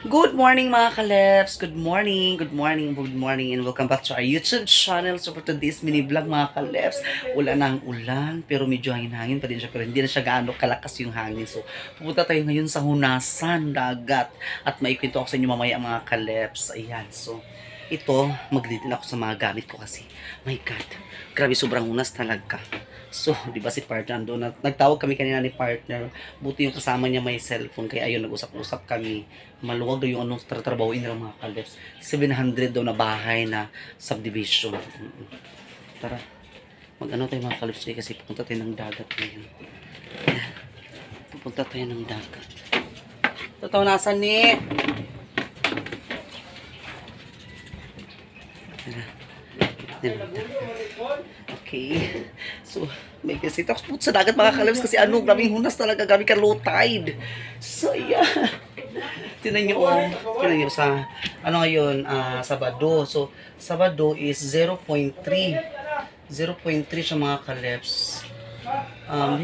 Good morning mga kaleps! Good morning, good morning, good morning, and welcome back to our YouTube channel. So for today's mini vlog mga kaleps, wala na ang ulan, pero medyo hangin-hangin pa din siya, pero hindi na siya gaano kalakas yung hangin. So pupunta tayo ngayon sa Hunasan, dagat, at maikwento ako sa inyo mamaya mga kaleps. Ayan, so ito, mag-detail ako sa mga gamit ko kasi, my God, grabe sobrang hunas talaga. So, di ba si partner doon, nagtawag kami kanina ni partner, buti yung kasama niya may cellphone, kaya ayun, nag-usap-usap kami, maluwag daw yung anong tatrabahoin nila mga kaleps, 700 daw na bahay na subdivision. Tara, mag-ano tayo mga kaleps kasi pupunta tayo ng dagat ngayon. Pupunta tayo ng dagat. Totoo, nasan ni? Okay. So, may kasi tapos sa dagat mga kaleps kasi ano, grabing hunas talaga, grabe ka low tide. So, yeah. Tinan nyo sa, ano ngayon, Sabado. So, Sabado is 0.3. 0.3 siya mga kaleps. No.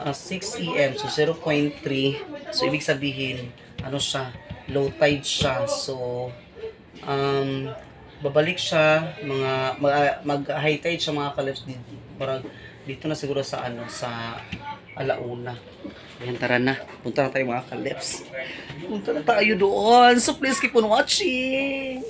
6 AM. So, 0.3. So, ibig sabihin, ano siya, low tide siya. So, babalik siya, mag-high tide siya mga kaleps. Parang dito na siguro sa, sa alauna. Ayan, tara na. Punta na tayo mga kaleps. Punta na tayo doon. So please keep on watching.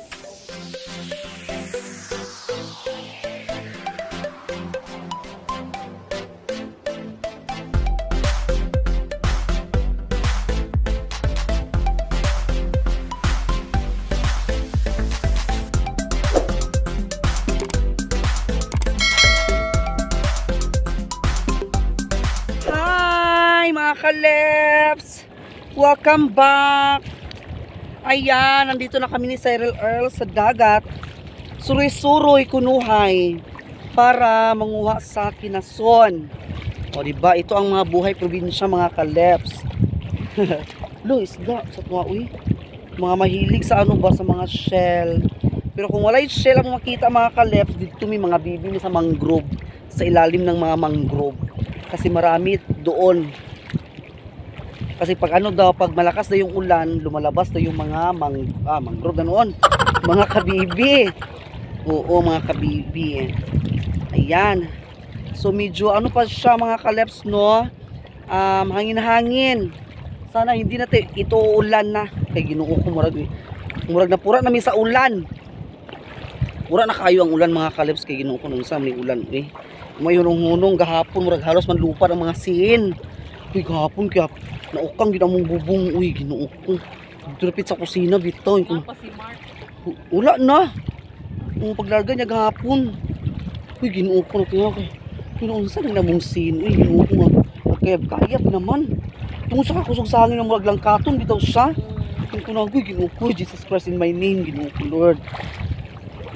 Mga kaleps, welcome back. Ayan, nandito na kami ni Cyril Earl sa dagat. Suroy-suroy kunuhay para manguha sa kinason. O diba, ito ang mga buhay probinsya mga kaleps. Lo, isda sa tuwa, uy. Mga mahilig sa ano ba, sa mga shell. Pero kung wala yung shell ang makita mga kaleps, dito may mga bibi sa mangrove, sa ilalim ng mga mangrove. Kasi marami doon. Kasi pag ano daw, pag malakas na yung ulan, lumalabas na yung mga mangrove na noon. Mga kabibi. Oo, mga kabibi. Ayan. So medyo ano pa siya mga kaleps, no? Hangin-hangin. Sana hindi na ito ulan na. Kaya Ginoo ko murag na pura namin sa ulan. Pura na kayo ang ulan mga kaleps, kay Ginoo ko nung sa may ulan. May hunong-hunong gahapon, murag halos man lupa ng mga sin. Uy, gahapon kaya naukang ginamong bubong. Uy, Ginoo ko. Durapit sa kusina bitaw. Wala na. Ang paglarga niya gahapon. Uy, Ginoo ko. Ginoo sa namong sin. Uy, Ginoo ko. Kayap naman. Tungo sa kakusog sa hangin ng murag langkaton bitaw siya. Ginoo ko. Ginoo ko. Jesus Christ in my name. Ginoo ko, Lord.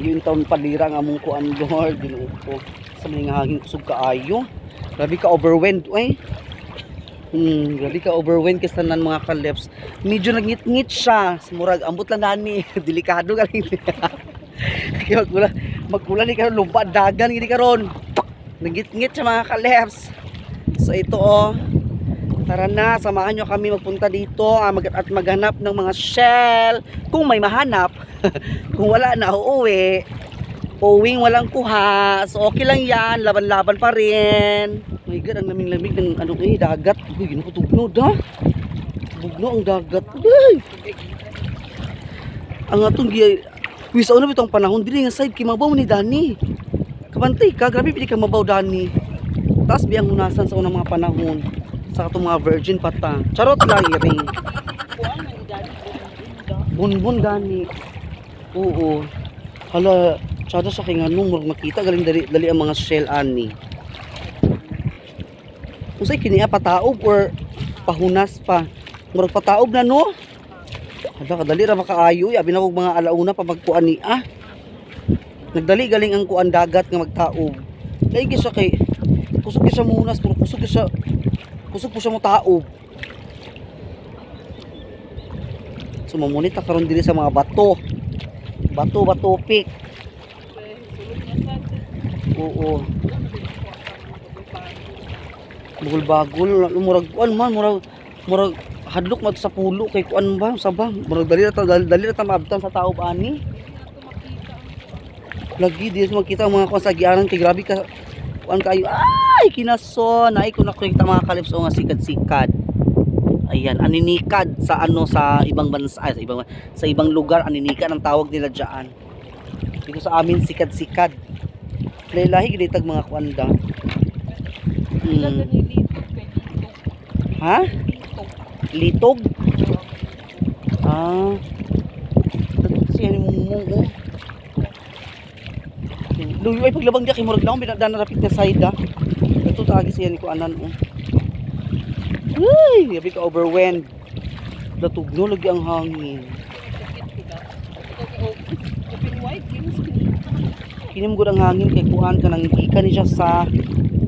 Yung taon palira nga mong kuan, Lord. Ginoo ko. Sa mga hangin kusog kaayo. Grabe ka overwhelmed. Uy. Grabe ka overwhelmed kasi tanan mga kaleps. Medyo nagngit-ngit siya. Murag ambot lang nani. Delikado ka rin. Kaya magkulan ni karon lumpa dagan gini karon. Nagngit-ngit siya mga kaleps. So ito tara na, samahan nyo kami magpunta dito at maghanap ng mga shell. Kung may mahanap. Kung wala na, uuwi. Uwing walang kuha. So okay lang yan, laban-laban pa rin. My God, ang lamig-lamig ng dagat. Uy, ginaputugno da. Bugno ang dagat. Uy! Ang atong wisa una bitong panahon dili nga side kay mabaw ni Dani. Kabantay ka, grabe pili ka mabaw Dani. Taas biyang hunasan sa unang mga panahon. Sa katong mga virgin pata. Charot lang iring. Bunbun Dani. Oo. Hala, tsada sa kay nganong makita galing dali ang mga shell ani. Usay kini pataob or pahunas pa. Murag pataob na no. Hala kadali ra makaayo, abi na kog mga alauna pa magkuan ni Nagdali galing ang kuan dagat nga magtaob. Kay gisa kay kusog siya muhunas, pero kusog po siya mo taob. So mamunita karon diri sa mga bato. Bato pik. Oo. Bagul-bagul murag kuan man murag hadlok mo sa pulo kay kuan ba sa ba murag dali na ta maabtan sa tao ba ani lagi di makita ang mga kuan sa gianan kay grabe ka kuan kayo ay kinason ay ko nakita mga kalips o nga sikad-sikad ayan aninikad sa ano sa ibang bansa sa ibang lugar aninikad ang tawag nila diyan dito sa amin sikad-sikad lahi gitag mga kuanda ha litog siya ni mong luyo ay paglabang diya kay murag lang binadaan na rapid na side ito tagi siya ni ko anan ay yabi ka overwhelmed natugno lagi ang hangin kinim gud ang hangin kay kuan kanang gikan ni siya sa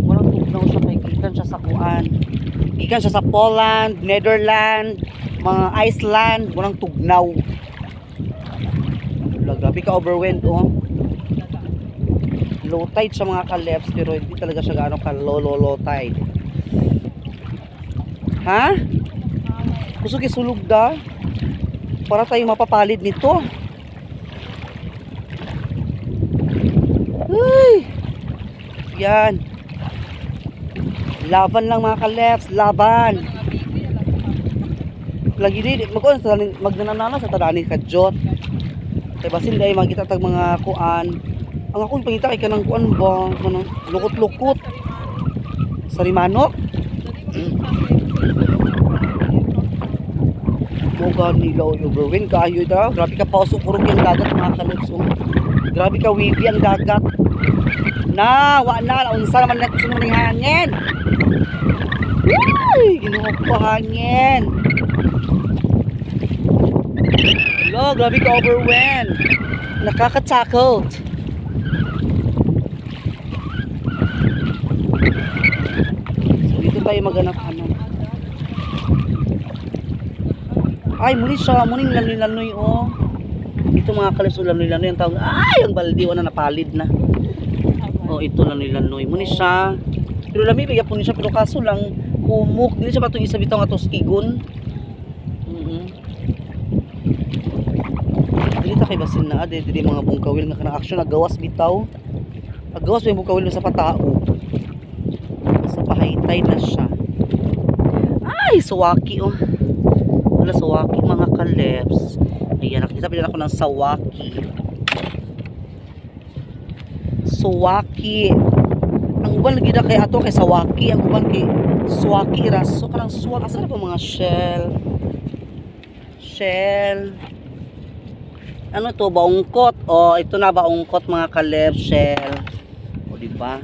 walang tugnaw siya kay gikan siya sa kuan gikan siya sa Poland, Netherlands, mga Iceland, walang tugnaw. Grabe ka overwhelmed low tide sa mga kaleps pero hindi talaga siya gaano ka low tide. Ha? Gusto kisulog da? Para tayo mapapalid nito. Ay! Yan. Laban lang mga kaleps, laban. Lagi din magnanana sa tadani kadjot. Kay basin day makita tag mga kuan. Ang akong pangita kay kanang kuan ba, kanang lukot-lukot. Sari manok. Moga nila overwin kayo daw. Grabe ka pauso kurog yung dagat mga kaleps. Grabe ka wavy ang dagat. Wa na unsa naman na gusto mo ning hangin. Ay, ginuha ko hangin. Hello, grabe ka overwhelmed. Nakakatakot. So, dito tayo maganap ano. Ay, muli siya. Muning lanoy-lanoy Ito mga kalis lanoy-lanoy ang tawag. Ay, ang baldi na napalid na. Ito lanoy-lanoy. Muni siya. Pero lami bigya po niya pero kaso lang humok dili siya patong isa bitaw nga tos igon. Dili ta kay basin na dili mga bungkawil nga kanang action nagawas bitaw. Agawas may bungkawil sa patao. Sa pahaytay na siya. Ay, sawaki Wala sawaki mga kaleps. Ayan, nakita pa ako ng sawaki. Sawaki. Ang uban lagi na kay ato kay sawaki, ang uban kay swaki raso kanang swak asa na ba mga shell ano to baungkot ito na baungkot mga kaleb shell di ba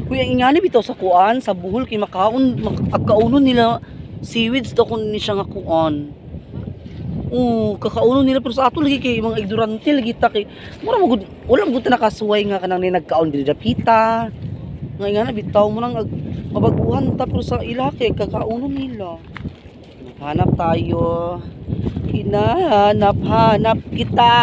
kuya ingani bitaw sa kuan sa buhol kay makaunon nila seaweeds daw kun ni siya nga kuan kakaunon nila pero sa ato lagi kay mga ignorante lagi ta kay mura magud wala magud nakasuway nga kanang ni nagkaon dili dapita nga nga bitaw mo nang mabaguhan ta pero sa ila kay kakaunon nila hanap tayo hinahanap kita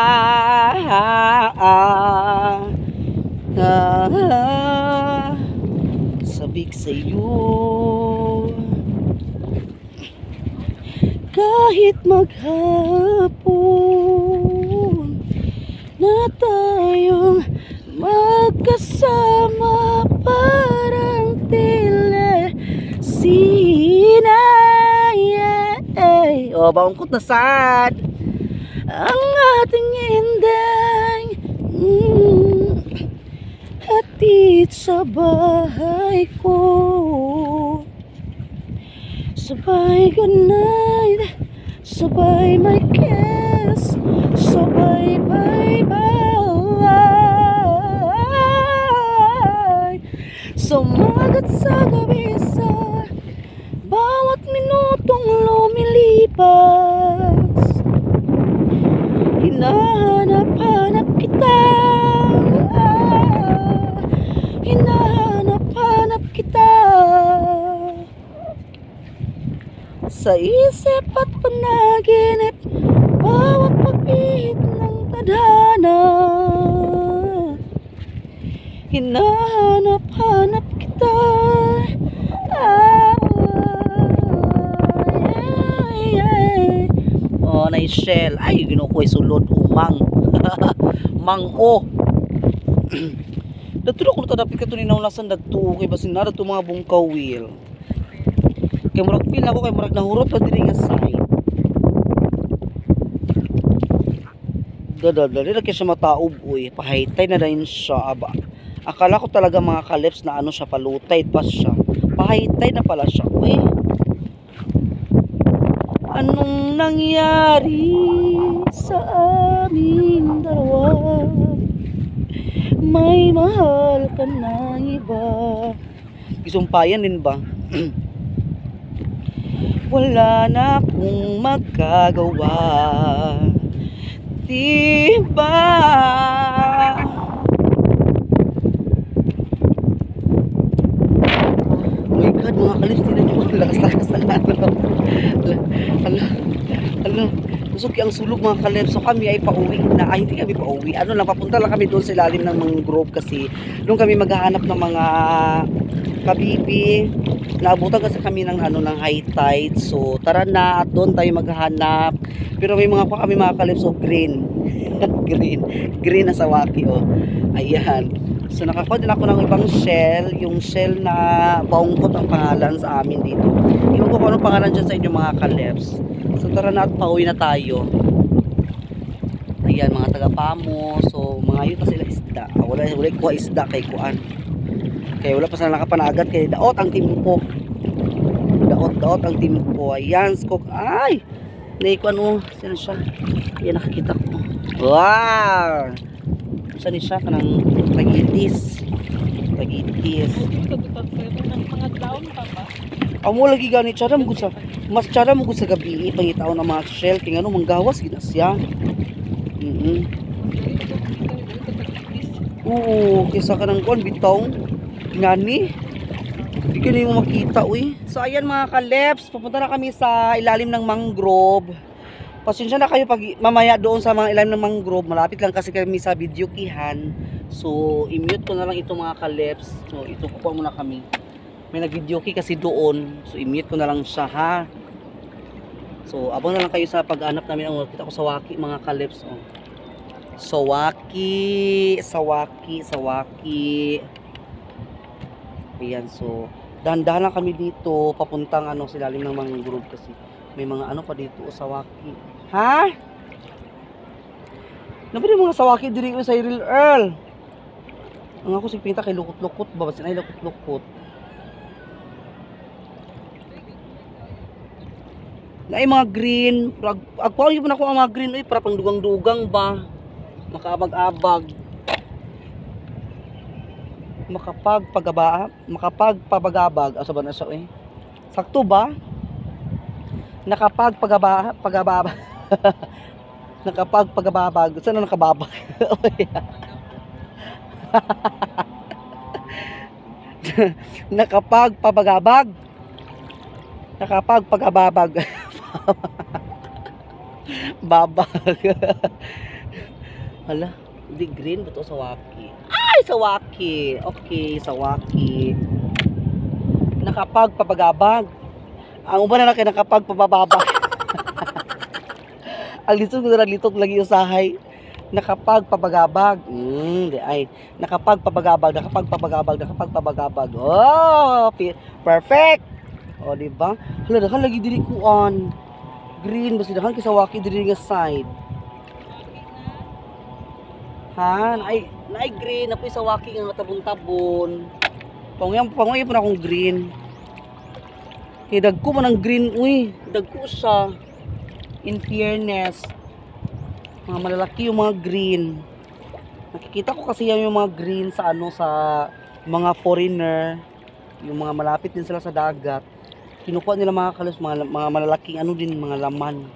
sabik sa'yo kahit maghapon na tayong magkasama parang tila sinay baungkot na sad ang ating inday hatid sa bahay ko sabay good night sabay my kiss sabay bye bye sumagat sa gabi sa bawat minutong lumilipas hinahanap-hanap kita hinahanap-hanap kita sa isip at panaginip bawat pagpihit ng tadhana hinahanap-hanap kita nanay shell. Ay, Ginoo ko sulod umang. Mang-o. Dito ko tadapit ka to ni naunasan dito kay basin na dito mga bungkaw wheel. Kay murag feel ako kay murag nahurot pa diri nga side. Dali na kaya siya mataob uy. Pahaytay na rin siya aba. Akala ko talaga mga kalips na ano siya palutay pa siya. Pahaytay na pala siya uy. Anong nangyari sa aming dalawa? May mahal ka na iba. Isumpayan din ba? Wala na akong magagawa. Diba? Oh my God, mga kalips, tinan nyo. Lakas-lakas na ano. Gusto ang sulog mga kalips. So kami ay pauwi na. Ay, hindi kami pauwi. Ano lang, papunta lang kami doon sa ilalim ng mangrove kasi doon kami maghahanap ng mga kabibi. Naabutan kasi kami ng ano ng high tide. So tara na at doon tayo maghahanap. Pero may mga kami mga kalips of green. green na sawaki oh. Ayan. So nakakuha din ako ng ibang shell, yung shell na baungkot ang pangalan sa amin dito. Iwan ko kung anong pangalan dyan sa inyo mga kalips. So tara na at pauwi na tayo. Ayan mga taga-pamo. So mga yun na sila isda. Wala kuha isda kay kuan. Kaya wala pa sana nakapanagat kay daot ang timpo. Daot ang timpo. Ayan skok. Ay! Naikuan mo. Sino siya? Ayan nakakita ko. Wow! Saan siya? Kanang tagitis. Amo lagi gani tsara mo sa mas tsara mo sa gabi pangitaw na mga shell kay ano manggawas gina siya. Oo, kisa ka ng kon bitaw ngani. Di ka na mo makita uy. So ayan mga kaleps, pupunta na kami sa ilalim ng mangrove. Pasensya na kayo pag mamaya doon sa mga ilalim ng mangrove. Malapit lang kasi kami sa video kihan. So i-mute ko na lang ito mga kaleps. So ito po muna kami. May nag-video key kasi doon. So i-mute ko na lang siya ha. So abang na lang kayo sa pag-anap namin. Ang kita ko sawaki mga kaleps. Oh. Sawaki. Ayan so dahan-dahan lang kami dito papuntang ano sa ilalim ng mangrove kasi may mga ano pa dito sawaki. Ha? Napili mga sawaki diri sa Cyril Earl. Ang ako si pinta kay lukot-lukot ba basin ay lukot-lukot. Na ay mga green, agpaw yun na ko ang mga green, para pang dugang-dugang ba, makaabag-abag, makapagpabagabag, asa ba na siya eh, sakto ba? Nakapagpagababag, saan na nakababag? Nakapagpagababag. Babag. Hala, di green ba to sawaki? Ay, sawaki. Okay, sawaki. Nakapagpabagabag. Ang uban na kay nakapagpababag. Ang lisod ko na naglitok lagi usahay. Nakapagpabagabag. Di ay. Nakapagpabagabag. Oh, perfect. O, diba? Hala, dahan lagi diri kuan. Green, basta dahan kisawaki diri nga side. Ha? Naay green, napoy sawaki nga matabon-tabon. Panguyan po na akong green. Kaya dagko man ang green, uy. Dagko siya. In fairness. Mga malalaki yung mga green. Nakikita ko kasi yan yung mga green sa ano, sa mga foreigner. Yung mga malapit din sila sa dagat. Kinukuha nila mga kalos, mga malalaking ano din, mga laman.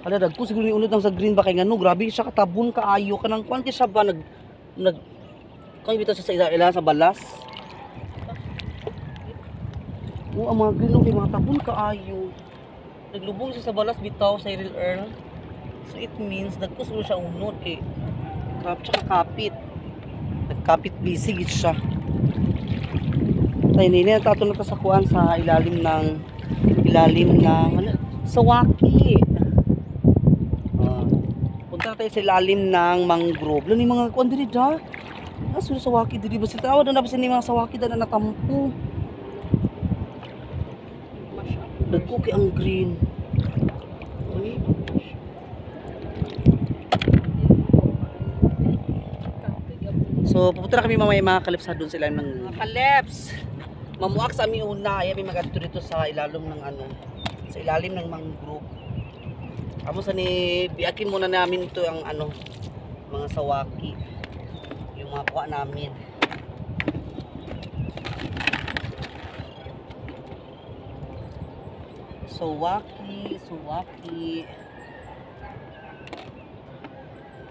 Kada dagko siguro yung unod lang sa green ba kay ngano, grabe siya katabon kaayo kanang kwanti siya ba nag kay bitaw siya sa ila sa balas. Ang mga green okay, mga tabon kaayo. Naglubong siya sa balas bitaw sa Cyril Earl. So it means dagko siguro siya unod kay grabe siya kakapit. Nagkapit busy gid siya. Tayo nini natato na sa kuan sa ilalim ng ano, sawaki. tayo sa ilalim ng mangrove. Lalo yung mga kuwan diri da. Nasunod sa waki diri ba sila tawad na ba sila mga sawaki da na natampo. Dagko kay ang green. So pupunta na kami mamaya mga kaleps ha doon sila ng mga kaleps. Mamuak sa aming una, ay may magadto dito sa ilalim ng ano, sa ilalim ng mangrove. Amo sa ni biakin muna namin ito ang ano, mga sawaki. Yung mga kuha namin. Sawaki.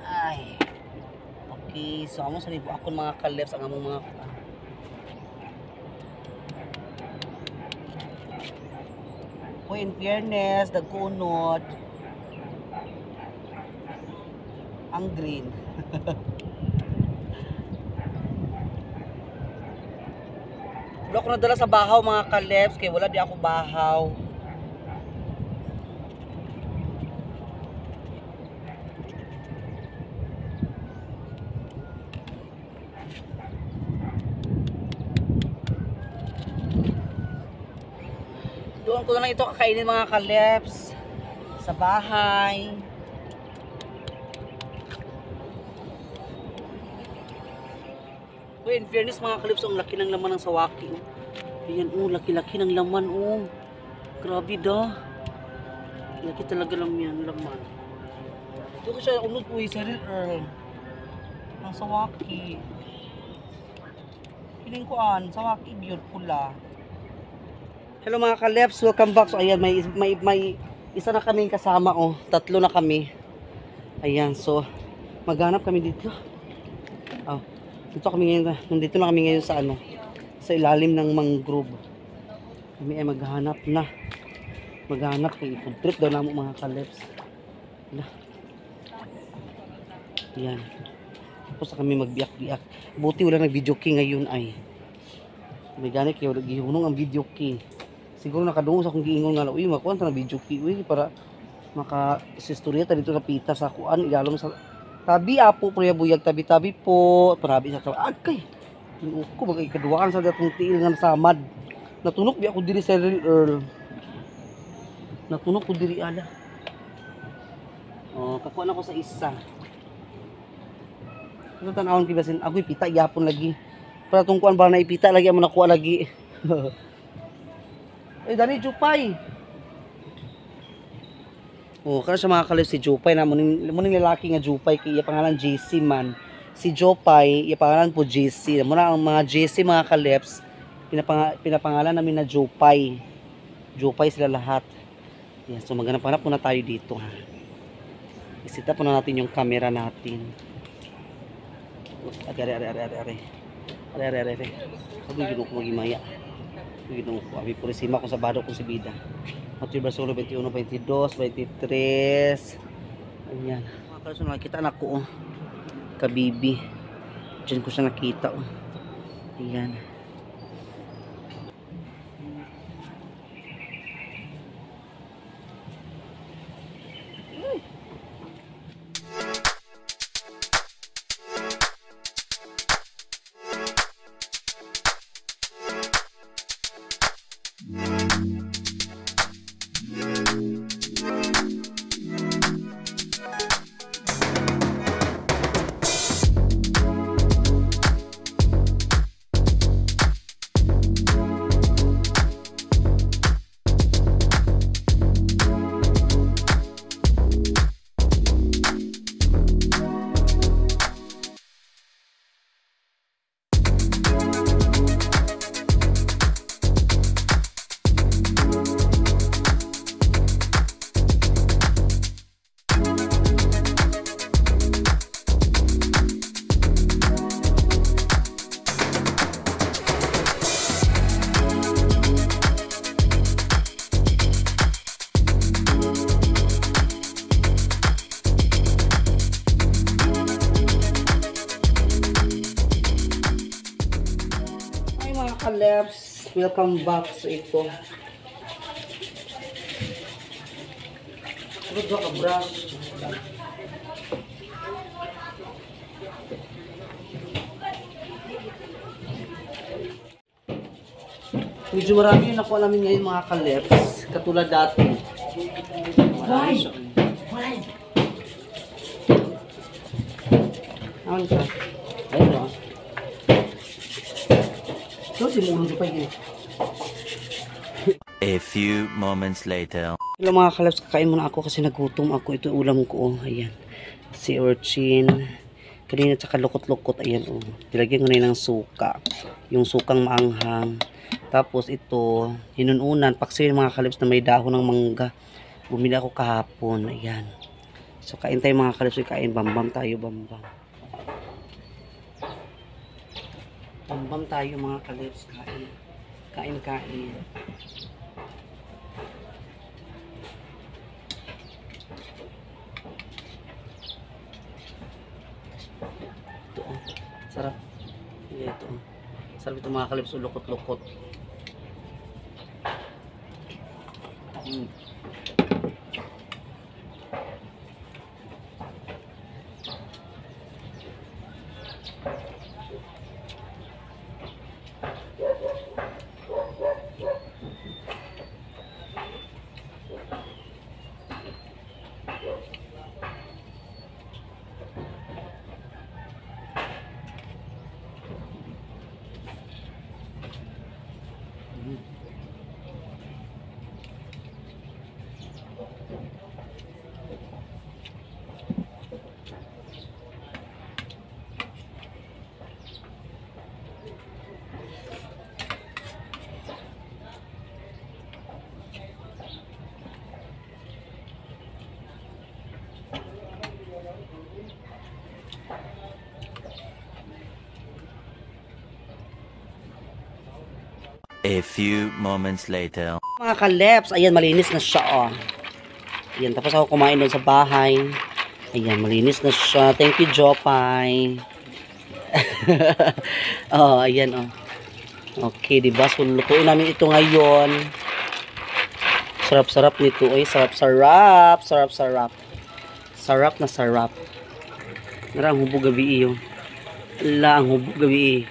Ay. Okay, so amo sa ni buakon mga kaleps ang among mga in fairness, dagkunod ang green. Wala ko nadala sa bahaw mga kaleps, kaya wala di ako bahaw. Doon ko na lang ito kakainin mga kaleps sa bahay. In fairness mga kaleps, ang laki ng laman ng sawaki. Ayan, laki-laki ng laman. Grabe da. Laki talaga lang yan, laman. Ito ko siya unod po sa real earl. Ang sawaki. Piling ko sawaki gyud pula. Hello mga kaleps, welcome back. So ayan, may isa na kaming kasama tatlo na kami. Ayan, so maghanap kami dito. Dito kami ngayon, nandito na kami ngayon sa sa ilalim ng mangrove. Kami ay maghanap kay food trip daw namo mga kaleps. Ayan. Tapos kami magbiyak-biyak. Buti wala nag-video key ngayon ay. May gani kayo gihunong ang video key. Siguro nakadungos akong giingon nga uy makuha ta na video key para maka-istorya ta dito sa pita sa kuan ilalom sa tabi apo priya buyag tabi-tabi po parabi sa agkay. Ko bagay kaduaan sa datong tiil nga samad. Natunok bi ako diri sa real earl. Natunok ko diri ala. Kakuha na ko sa isa. Ito tanawon kibasin agoy pita yapon lagi. Para tong kuan ba na ipita lagi amo nakuha lagi. Dani Jupay. Kana sa mga kaleps si Jupay na muning lalaki nga Jupay kay iya pangalan JC man. Si Jupay, iya pangalan po JC. Muna ang mga JC mga kaleps pinapangalan namin na Jupay. Jupay sila lahat. Yeah, so maghanap-hanap muna tayo dito ha. Isita po na natin yung camera natin. Are. Sabi ko magimaya. Ginoo ko abi purisima ko sa bado ko si bida. Matthew Barcelona 21, 22, 23. Ayan. Mga kaleps nakita na ko kabibi. Diyan ko siya nakita Ayan. Kaleps, welcome back sa ito. Ano ka brush? Medyo marami yung nakuha namin ngayon mga kaleps. Katulad dati. Marami siya. Awan ka. Ayun o. So, simulong pa yun. A few moments later. Hello mga kaleps, kakain muna ako kasi nagutom ako. Ito yung ulam ko. Ayan. Si urchin. Kanina tsaka lukot-lukot. Ayan o. Nilagyan ko na ng suka. Yung sukang maanghang. Tapos ito, hinununan. Paksiw yung mga kaleps na may dahon ng mangga. Bumili ako kahapon. Ayan. So, kain tayo mga kaleps. Kain. Bambam tayo. Bambam. Bambam tayo mga kaleps. Kain. Kain. Ito oh. Sarap. Ito oh. Sarap ito mga kaleps. Lukot-lukot. A few moments later. Mga kaleps, ayan malinis na siya oh. Ayan, tapos ako kumain doon sa bahay. Ayan, malinis na siya. Thank you, Jopay. Oh, ayan oh. Okay, diba? So, lutuin namin ito ngayon. Sarap-sarap nito. Ay, sarap-sarap. Sarap-sarap. Sarap na sarap. Nara, ang hubog gabi iyo. Ala, ang hubog gabi.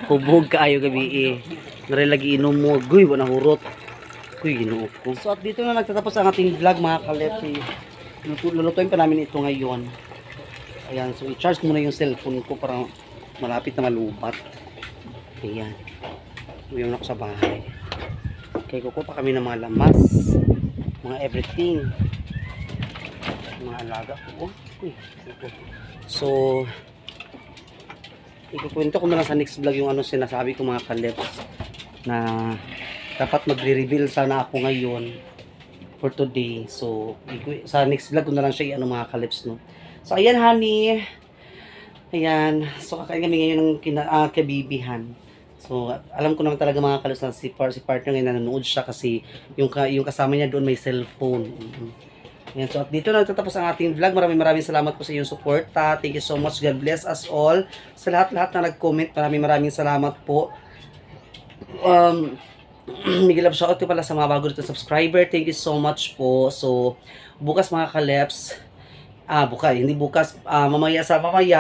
Hubog kaayo gabi. Nara, lagi inom mo. Guy, wala hurot. Guy, ginoo ko. So, at dito na nagtatapos ang ating vlog, mga kalepsi. Lulutuin pa namin ito ngayon. Ayan, so i-charge muna yung cellphone ko para malapit na malubat. Ayan. Uwi na ako sa bahay. Okay, kukuha pa kami ng mga lamas. Mga everything. Mga alaga ko. Uy, so, ikukwento ko na lang sa next vlog yung ano sinasabi ko mga kaleps. Na dapat magre-reveal sana ako ngayon for today. So, sa next vlog ko na lang siya ano mga kaleps, no. So, ayan honey. Ayan. So, kakain kami ngayon ng kabibihan. So, alam ko naman talaga mga kaleps na si partner ngayon nanonood siya kasi yung kasama niya doon may cellphone. Ayan. So, at dito na nagtatapos ang ating vlog. Maraming salamat po sa iyong support. Thank you so much. God bless us all. Sa lahat-lahat na nag-comment, maraming salamat po. Miguel Love shoutout pala sa mga bago dito subscriber. Thank you so much po. So, bukas mga kaleps, hindi bukas, mamaya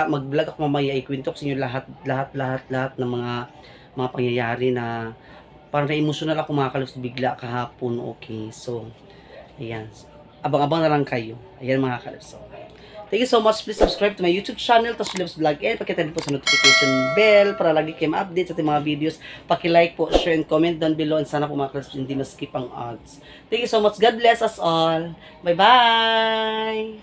mag-vlog ako mamaya, ikwento ko sa inyo lahat ng mga pangyayari na parang na-emotional ako mga kaleps bigla kahapon. Okay, so, ayan. Abang-abang na lang kayo. Ayan mga kaleps. So, thank you so much. Please subscribe to my YouTube channel, Tosh Lives Vlog, and pakita din po sa notification bell para lagi kayo ma-update sa ating mga videos. Paki-like po, share, and comment down below. And sana po mga kaleps hindi ma-skip ang ads. Thank you so much. God bless us all. Bye-bye!